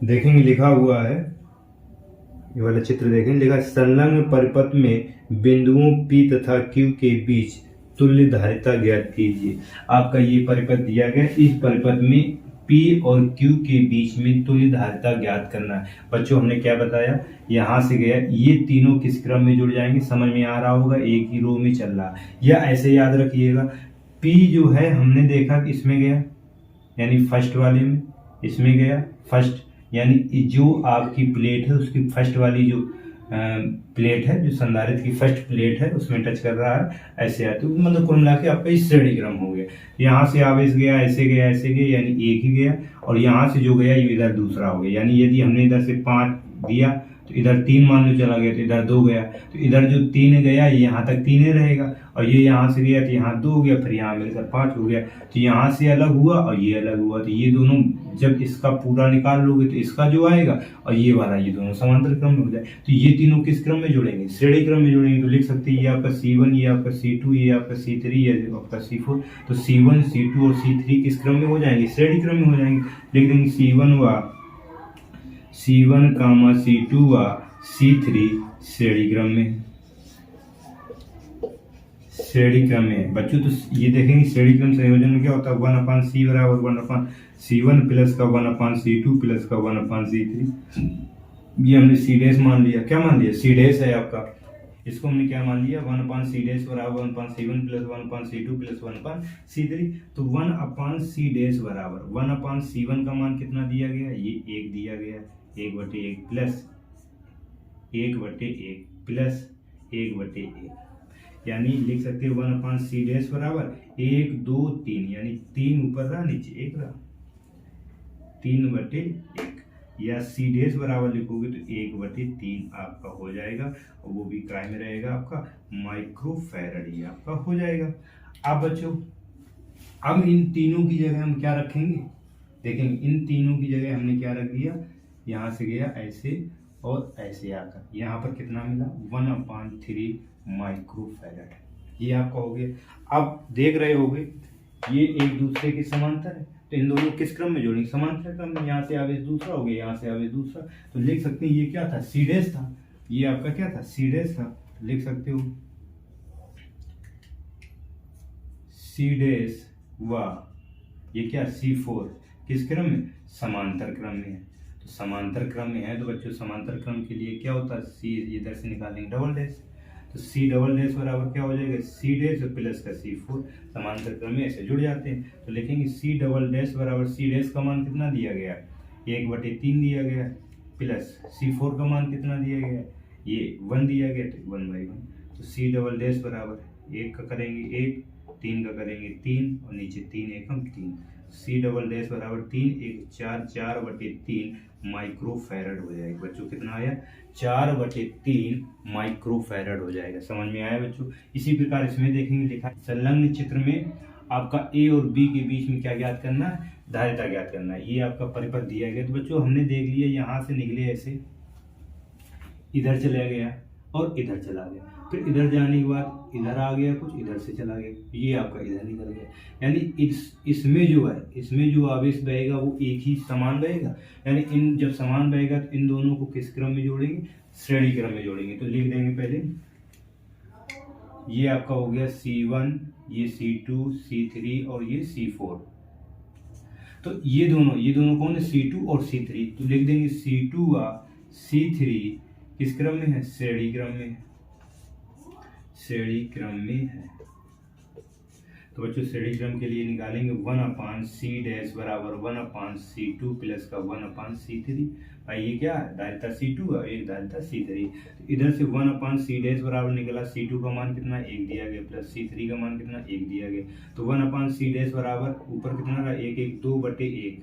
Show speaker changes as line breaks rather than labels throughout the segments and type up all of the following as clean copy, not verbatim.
देखेंगे लिखा हुआ है, ये वाला चित्र देखेंगे, लिखा संलग्न परिपथ में बिंदुओं P तथा Q के बीच तुल्य धारिता ज्ञात कीजिए। आपका ये परिपथ दिया गया, इस परिपथ में P और Q के बीच में तुल्य धारिता ज्ञात करना है। बच्चों हमने क्या बताया, यहाँ से गया, ये तीनों किस क्रम में जुड़ जाएंगे, समझ में आ रहा होगा, एक ही रो में चल रहा है। या ऐसे याद रखिएगा, P जो है हमने देखा कि इसमें गया, यानी फर्स्ट वाले में, इसमें गया फर्स्ट, यानी जो आपकी प्लेट है उसकी फर्स्ट वाली जो प्लेट है, जो संधारित्र की फर्स्ट प्लेट है उसमें टच कर रहा है, ऐसे आते, तो मतलब कुल मिला के आपका इस श्रेणी क्रम हो गया। यहाँ से आवेश गया, ऐसे गया, ऐसे गया, यानी एक ही गया, और यहाँ से जो गया ये इधर दूसरा हो गया। यानी यदि हमने इधर से 5 दिया तो इधर 3 मान लो चला गया, तो इधर 2 गया, तो इधर जो 3 गया ये यहाँ तक 3 रहेगा, और ये यहाँ से गया तो यहाँ 2 हो गया, फिर यहाँ मिलकर 5 हो गया, तो यहाँ से अलग हुआ और ये अलग हुआ, तो ये दोनों जब इसका पूरा निकाल लोगे तो इसका जो आएगा और ये वाला, ये दोनों समांतर क्रम में हो जाए। तो ये तीनों किस क्रम में जुड़ेंगे, श्रेणी क्रम में जुड़ेंगे। तो लिख सकते हैं ये आपका C1, ये आपका C2, ये आपका C3, ये आपका C4। तो C1, C2 और C3 किस क्रम में हो जाएंगे, श्रेणी क्रम में हो जाएंगे। लिख देंगे C1 व C1, C2 व C3 श्रेणी क्रम में, श्रेणी क्रम में बच्चों। तो ये देखेंगे श्रेणी क्रम संयोजन में क्या होता है, 1/C बराबर 1/C1 प्लस का 1/C2 प्लस का 1/C3। ये हमने C डैश मान लिया, क्या मान लिया, C डैश है आपका, इसको हमने क्या मान लिया, 1/C डैश बराबर 1/C1 plus 1/C2 plus 1/C3। तो 1/C डैश बराबर 1/C1 का मान कितना दिया गया, ये 1 दिया गया, 1/1 प्लस 1/1 प्लस 1/1, यानी लिख सकते हैं 1/C डैश बराबर 1 2 3, यानी 3 ऊपर रहा, नीचे 1 रहा, 3/1, या C डैश बराबर लिखोगे तो 1/3 आपका हो जाएगा, और वो भी काय में रहेगा आपका, माइक्रोफैरड, ये आपका हो जाएगा। अब बच्चों अब इन तीनों की जगह हम क्या रखेंगे, देखेंगे इन तीनों की जगह हमने क्या रख दिया, यहाँ से गया ऐसे और ऐसे आकर यहाँ पर कितना मिला, 1/3 माइक्रोफैरड, ये आपका हो गया। अब देख रहे होगे ये एक दूसरे के समांतर है, तो इन दोनों किस क्रम में जोड़ेंगे, समांतर क्रम में। यहाँ से आवेश दूसरा हो गया, यहाँ से आवेश दूसरा, तो लिख सकते हैं ये क्या था, C डैश था, ये आपका क्या था, C डैश था, तो लिख सकते हो C डैश व ये क्या, C4 किस क्रम में, समांतर क्रम में है। तो समांतर क्रम में है तो बच्चों समांतर क्रम के लिए क्या होता है, C इधर से निकालेंगे डबल डैश, तो C डबल डैश बराबर क्या हो जाएगा, C डैश प्लस का C4, समांतर क्रम में ऐसे जुड़ जाते हैं। तो लिखेंगे C डबल डैश बराबर C डैश का मान कितना दिया गया, 1/3 दिया गया, प्लस C4 का मान कितना दिया गया, ये 1 दिया गया, तो 1/1। तो C डबल डैश बराबर 1 का करेंगे 1, 3 का करेंगे 3, और नीचे 3 एकम 3, C डबल डैश बराबर 3 1 4, 4/3 माइक्रोफैरड हो जाएगा। बच्चों कितना आया, 4/3 माइक्रोफैरड हो जाएगा। समझ में आया बच्चों। इसी प्रकार इसमें देखेंगे लिखा संलग्न चित्र में आपका A और B के बीच में क्या ज्ञात करना है, धारिता ज्ञात करना है। ये आपका परिपथ दिया गया। तो बच्चों हमने देख लिया, यहाँ से निकले ऐसे, इधर चला गया और इधर चला गया, फिर इधर जाने के बाद इधर आ गया, कुछ इधर से चला गया, ये आपका इधर निकल गया। यानी इसमें जो है, इसमें जो आवेश बहेगा वो एक ही समान बहेगा, यानी इन जब समान बहेगा तो इन दोनों को किस क्रम में जोड़ेंगे, श्रेणी क्रम में जोड़ेंगे। तो लिख देंगे पहले, ये आपका हो गया C1, ये C2, C3 और ये C4। तो ये दोनों कौन है, C2 और C3। तो लिख देंगे C2 व C3 किस क्रम में है, श्रेणी क्रम में है, श्रेणी क्रम में है। तो बच्चों श्रेणी क्रम के लिए निकालेंगे 1/C डैश बराबर 1/C2 प्लस का 1/C3। भाई ये क्या है, धारिता C2 है, एक धारिता C3। तो इधर से 1/C डैश बराबर निकला, C2 का मान कितना 1 दिया गया, प्लस C3 का मान कितना 1 दिया गया। तो 1/C डैश बराबर ऊपर कितना रहा, 1 1 2/1।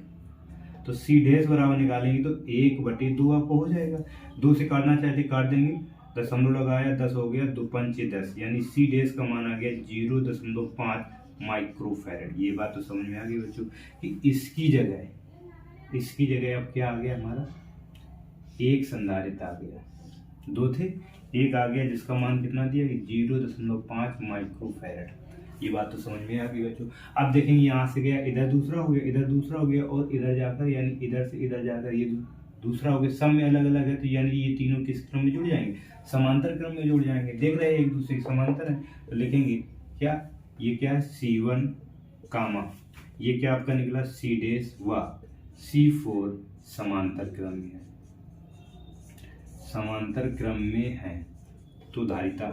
तो C डैश बराबर निकालेंगे तो 1/2 आपको हो जाएगा। 2 से काटना चाहते काट देंगे, दशमलव लगाया, 10 हो गया, 2 5 10, यानी C डैश का मान आ गया 0.5 माइक्रोफैरड। ये बात तो समझ में आ गई बच्चों कि इसकी जगह अब क्या आ गया हमारा, एक संधारित्र आ गया, 2 थे, एक आ गया जिसका मान कितना दिया, 0.5 माइक्रोफैरड। ये बात तो समझ में आ गई बच्चों। अब देखेंगे यहाँ से गया, इधर दूसरा हो गया, इधर दूसरा हो गया, और इधर जाकर यानी इधर से इधर जाकर ये दूसरा हो गया सब में अलग अलग है, तो यानी ये तीनों किस क्रम में जुड़ जाएंगे, समांतर क्रम में जुड़ जाएंगे। देख रहे हैं एक दूसरे के समांतर है, तो लिखेंगे क्या, ये क्या है C1 कामा, ये क्या आपका निकला C' व C4 समांतर क्रम में है, समांतर क्रम में है। तो धारिता,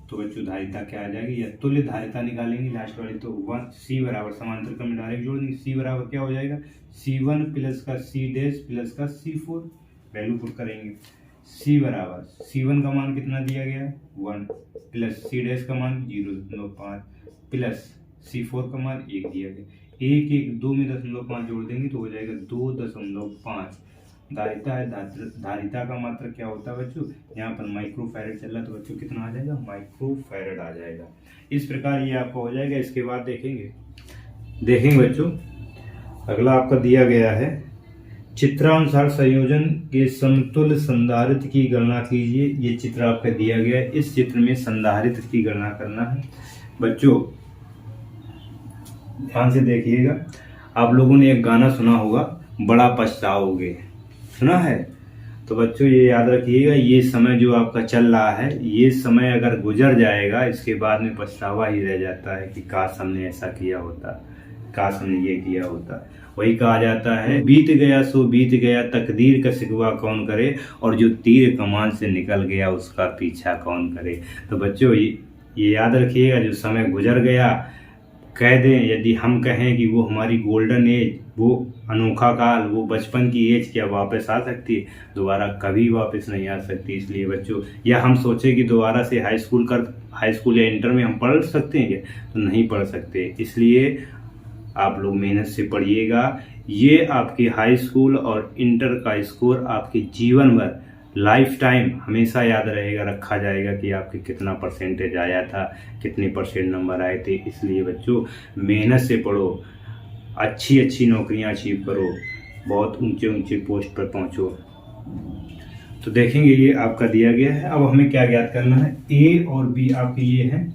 तो बच्चों धारिता क्या आ जाएगी, या तुल्य धारिता निकालेंगे लास्ट वाली, तो 1 C बराबर समांतर क्रम में डायरेक्ट जोड़ देंगे, C बराबर क्या हो जाएगा C1 प्लस का C' प्लस का C4, वैल्यू पुट करेंगे। C बराबर C1 का मान कितना दिया गया है 1 प्लस C' का मान 0.5 प्लस C4 का मान 1 दिया गया, 1 1 2 में 0.5 जोड़ देंगे तो हो जाएगा 2.5। धारिता है, धारिता का मात्रक क्या होता है बच्चों, यहाँ पर माइक्रोफैरड चल रहा है, तो बच्चों कितना आ जाएगा माइक्रोफैरड आ जाएगा। इस प्रकार ये आपका हो जाएगा। इसके बाद देखेंगे बच्चों, अगला आपका दिया गया है चित्रानुसार संयोजन के समतुल्य संधारित्र की गणना कीजिए। ये चित्र आपका दिया गया है, इस चित्र में संधारित्र की गणना करना है। बच्चों ध्यान से देखिएगा, आप लोगों ने एक गाना सुना होगा, बड़ा पछताओगे, सुना है? तो बच्चों ये याद रखिएगा, ये समय जो आपका चल रहा है, ये समय अगर गुजर जाएगा, इसके बाद में पछतावा ही रह जाता है कि काश हमने ऐसा किया होता, काश हमने ये किया होता। वही कहा जाता है, बीत गया सो बीत गया, तकदीर का शिकवा कौन करे, और जो तीर कमान से निकल गया उसका पीछा कौन करे। तो बच्चों ये याद रखिएगा, जो समय गुजर गया, कह दें यदि हम कहें कि वो हमारी गोल्डन एज, वो अनोखा काल, वो बचपन की एज क्या वापस आ सकती है? दोबारा कभी वापस नहीं आ सकती। इसलिए बच्चों, या हम सोचें कि दोबारा से हाई स्कूल या इंटर में हम पढ़ सकते हैं क्या? तो नहीं पढ़ सकते। इसलिए आप लोग मेहनत से पढ़िएगा। ये आपके हाई स्कूल और इंटर का स्कोर आपके जीवन भर, लाइफ टाइम हमेशा याद रहेगा, रखा जाएगा कि आपके कितना परसेंटेज आया था, कितने परसेंट नंबर आए थे। इसलिए बच्चों मेहनत से पढ़ो, अच्छी नौकरियां अचीव करो, बहुत ऊंचे पोस्ट पर पहुंचो। तो देखेंगे ये आपका दिया गया है। अब हमें क्या ज्ञात करना है, ए और बी आपके ये है,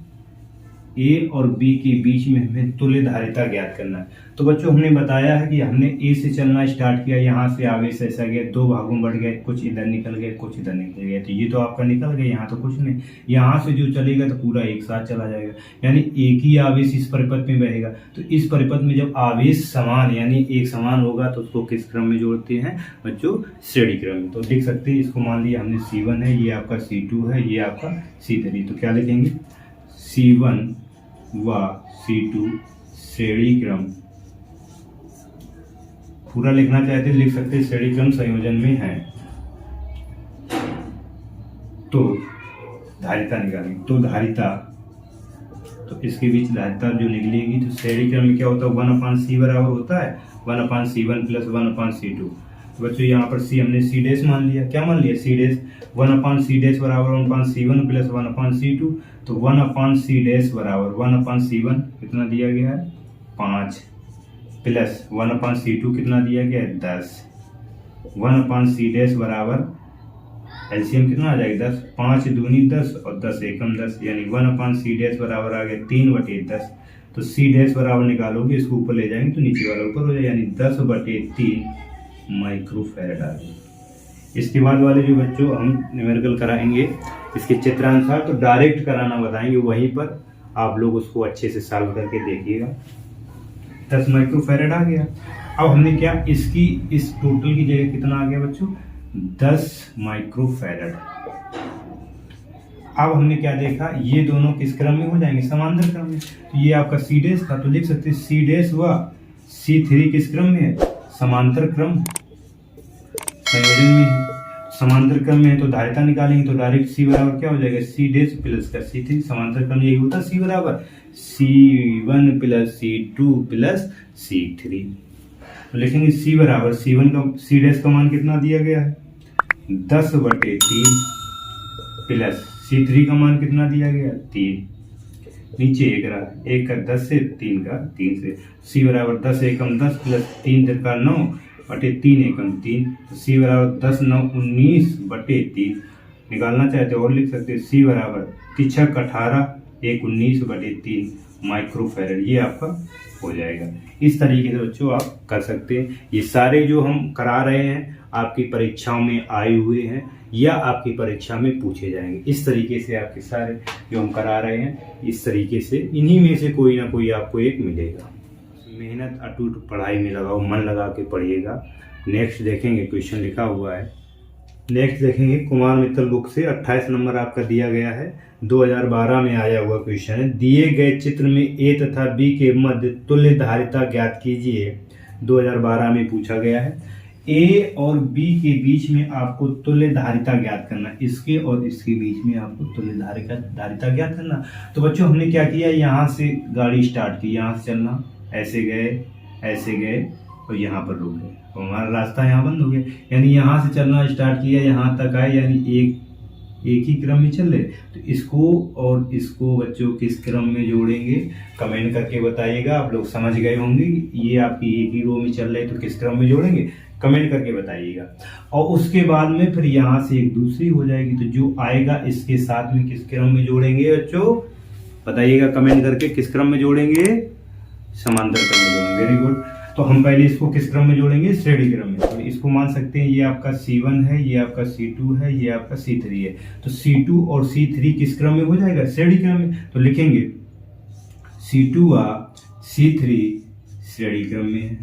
ए और बी के बीच में हमें तुल्य धारिता ज्ञात करना है। तो बच्चों हमने बताया है कि हमने ए से चलना स्टार्ट किया, यहाँ से आवेश ऐसा गया, 2 भागों में बढ़ गए, कुछ इधर निकल गए, कुछ इधर निकल गए। तो ये तो आपका निकल गया, यहाँ तो कुछ नहीं, यहाँ से जो चलेगा तो पूरा एक साथ चला जाएगा, यानी एक ही आवेश इस परिपथ में बहेगा। तो इस परिपथ में जब आवेश समान यानी एक समान होगा तो उसको किस क्रम में जोड़ते हैं बच्चों, श्रेणी क्रम में। तो देख सकते हैं, इसको मान लिया हमने C1 है, ये आपका C2 है, ये आपका C3। तो क्या लिखेंगे, C1 व C2 श्रेणी क्रम, पूरा लिखना चाहते लिख सकते, श्रेणी क्रम संयोजन में है। तो धारिता निकालेंगे, तो धारिता, तो इसके बीच धारिता जो निकलेगी, तो श्रेणी क्रम में क्या होता है, 1/C बराबर होता है 1/C1 प्लस 1/C2। तो बच्चों यहाँ पर C हमने C' मान लिया, क्या मान लिया C', 1/C' बराबर 1/C1 प्लस 1/C2। तो 1/C' बराबर 1/C1 कितना दिया गया है 5 प्लस 1/C2 कितना दिया गया है 10। 1/C' बराबर एलसीएम कितना आ जाएगा 10, 5 दूनी 10 और 10 एकम 10, यानी 1/C' बराबर आ गया 3/10। तो C' बराबर निकालोगे, इसको ऊपर ले जाएंगे तो नीचे वाला ऊपर हो जाएगा, यानी 10/3 माइक्रोफैरड आ गया। इसके बाद वाले जो बच्चों हम न्यूमेरिकल कराएंगे इसके चित्रानुसार, तो डायरेक्ट कराना बताएंगे, वहीं पर आप लोग उसको अच्छे से सॉल्व करके देखिएगा। 10 माइक्रोफैरड आ गया। अब हमने क्या, इसकी इस टोटल की जगह कितना आ गया बच्चों 10 माइक्रोफैरड। अब हमने क्या देखा, ये दोनों किस क्रम में हो जाएंगे, समांतर क्रम में। तो ये आपका C' था, तो लिख सकते C' व C3 किस क्रम में है, समांतर क्रम संयोजन में है। समांतर क्रम में है तो धारिता निकालेंगे, तो डायरेक्ट C बराबर क्या हो जाएगा C' प्लस का C3। समांतर क्रम यही होता है, C बराबर C1 plus C2 plus C3। तो लिखेंगे C बराबर C1 का C' का मान कितना दिया गया है 10/3 प्लस C3 का मान कितना दिया गया 3, नीचे 1 रहा, 1 का 10 से 3 का 3 से। C बराबर 10 एकम 10 प्लस 3 का 9/3 एकम 3। तो C बराबर 10 9 19/3 निकालना चाहते और लिख सकते C बराबर 3 6 18 1 19/3 माइक्रोफैरड। ये आपका हो जाएगा। इस तरीके से बच्चों आप कर सकते हैं। ये सारे जो हम करा रहे हैं आपकी परीक्षाओं में आए हुए हैं या आपकी परीक्षा में पूछे जाएंगे। इस तरीके से आपके सारे जो हम करा रहे हैं, इस तरीके से इन्हीं में से कोई ना कोई आपको एक मिलेगा। मेहनत अटूट पढ़ाई में लगाओ, मन लगा के पढ़िएगा। नेक्स्ट देखेंगे, क्वेश्चन लिखा हुआ है। नेक्स्ट देखेंगे, कुमार मित्तल बुक से 28 नंबर आपका दिया गया है, 2012 में आया हुआ क्वेश्चन है। दिए गए चित्र में ए तथा बी के मध्य तुल्य धारिता ज्ञात कीजिए। 2012 में पूछा गया है। ए और बी के बीच में आपको तुल्य धारिता ज्ञात करना, इसके और इसके बीच में आपको तुल्य धारिता ज्ञात करना। तो बच्चों हमने क्या किया, यहाँ से गाड़ी स्टार्ट की, यहाँ से चलना, ऐसे गए और यहाँ पर रुक गए, तो हमारा रास्ता यहाँ बंद हो गया। यानी यहाँ से चलना स्टार्ट किया, यहाँ तक आए, यानी एक ही क्रम में चल रहे। तो इसको और इसको बच्चों किस क्रम में जोड़ेंगे, कमेंट करके बताइएगा। आप लोग समझ गए होंगे, ये आपकी एक ही रो में चल रहे तो किस क्रम में जोड़ेंगे, कमेंट करके बताइएगा। और उसके बाद में फिर यहाँ से एक दूसरी हो जाएगी, तो जो आएगा इसके साथ में किस क्रम में जोड़ेंगे बच्चों, बताइएगा कमेंट करके। किस क्रम में जोड़ेंगे, समांतर क्रम में जोड़ेंगे। Very good. तो हम पहले इसको किस क्रम में जोड़ेंगे, श्रेणी क्रम में। तो इसको मान सकते हैं ये आपका C1 है, ये आपका C2 है, ये आपका C3 है। तो C2 और C3 किस क्रम में हो जाएगा, श्रेणी क्रम में। तो लिखेंगे C2 C3 श्रेणी क्रम में है,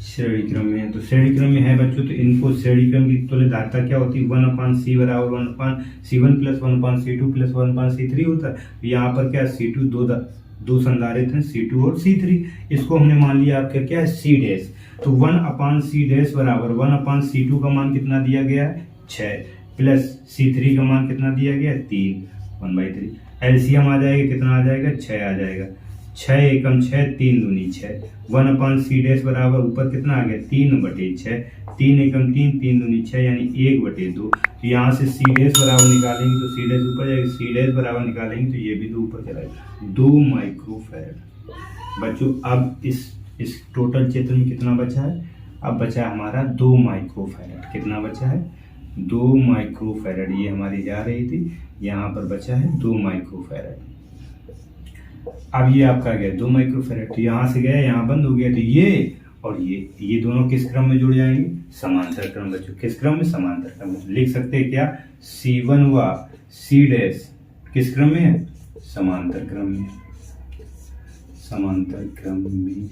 श्रेणी क्रम में है। तो श्रेणी क्रम में है बच्चों, तो इनको श्रेणी क्रम की तुल्य धारिता क्या होती है, 1/C बराबर 1/C1 plus 1/C2 plus 1/C3 होता है। यहाँ पर क्या C2 दो संधारित्र हैं, C2 और C3। इसको हमने मान लिया आपका क्या है, C डैश। तो 1/C डैश बराबर 1/C2 का मान कितना दिया गया है, 6 प्लस C3 का मान कितना दिया गया है, 3, 1/3। एलसीएम आ जाएगा, कितना आ जाएगा, 6 आ जाएगा। 6 एकम 6, 3 दूनी 6। 1/C डैश बराबर ऊपर कितना आ गया, 3/6। 3 एकम 3, 3 दूनी 6, यानी 1/2। तो यहाँ से C डैश बराबर निकालेंगे तो C डैश ऊपर जाएगा, C डैश बराबर निकालेंगे तो ये भी 2 ऊपर चलाएगा, 2 माइक्रोफैरड। बच्चों अब इस टोटल चित्र में कितना बचा है, अब बचा है हमारा 2 माइक्रोफैरड। कितना बचा है, 2 माइक्रोफैरड। ये हमारी जा रही थी, यहाँ पर बचा है 2 माइक्रोफैरड। अब ये आपका गया 2 माइक्रोफैरड, तो यहाँ से गया, यहाँ बंद हो गया। तो ये और ये दोनों किस क्रम में जुड़ जाएंगे, समांतर क्रम। बच्चों किस क्रम में, समांतर क्रम में। लिख सकते हैं क्या, C1 व C डैश किस क्रम में है, समांतर क्रम में, समांतर क्रम में।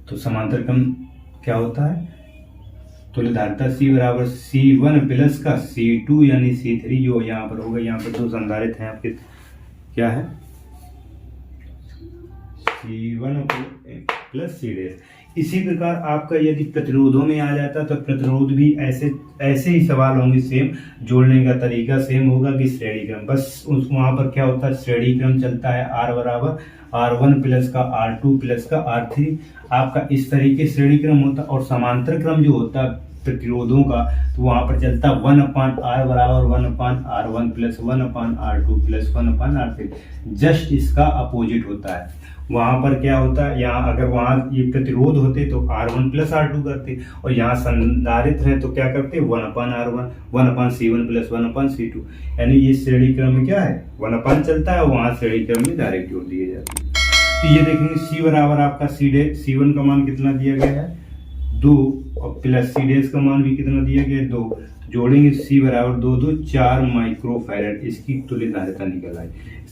तो समांतर क्रम क्या होता है, तुल्य धारिता C बराबर C1 प्लस का C2 यानी C3 जो यहाँ पर होगा। यहाँ पर 2 संधारित्र हैं आपके, क्या है, C1 प्लस C डैश। इसी प्रकार आपका यदि प्रतिरोधों में आ जाता तो प्रतिरोध भी ऐसे ही सवाल होंगे, सेम जोड़ने का तरीका सेम होगा कि श्रेणी क्रम। बस वहां पर क्या होता है, श्रेणी क्रम चलता है, R बराबर R1 प्लस का R2 प्लस का R3। आपका इस तरीके श्रेणी क्रम होता। और समांतर क्रम जो होता है प्रतिरोधों का, तो वहां पर चलता 1/R बराबर 1/R1 plus 1/R2 plus 1/R3। Just इसका अपोजिट होता है। वहां पर क्या होता है, यहाँ अगर वहां ये प्रतिरोध होते तो R1 प्लस R2 करते, और यहाँ संधारित्र है तो क्या करते, 1/R1 1/C1 प्लस 1/C2। यानी ये श्रेणी क्रम में क्या है, 1/ चलता है, वहां श्रेणी क्रम में डायरेक्ट जोड़ दिए जाते हैं। तो ये देखेंगे C बराबर आपका C1 का मान कितना दिया गया है, 2, और प्लस C डैश का मान भी कितना दिया गया है, 2। जोड़ेंगे C बराबर 2, 4 माइक्रोफैरड। इसकी तुल्य धारिता निकल आई।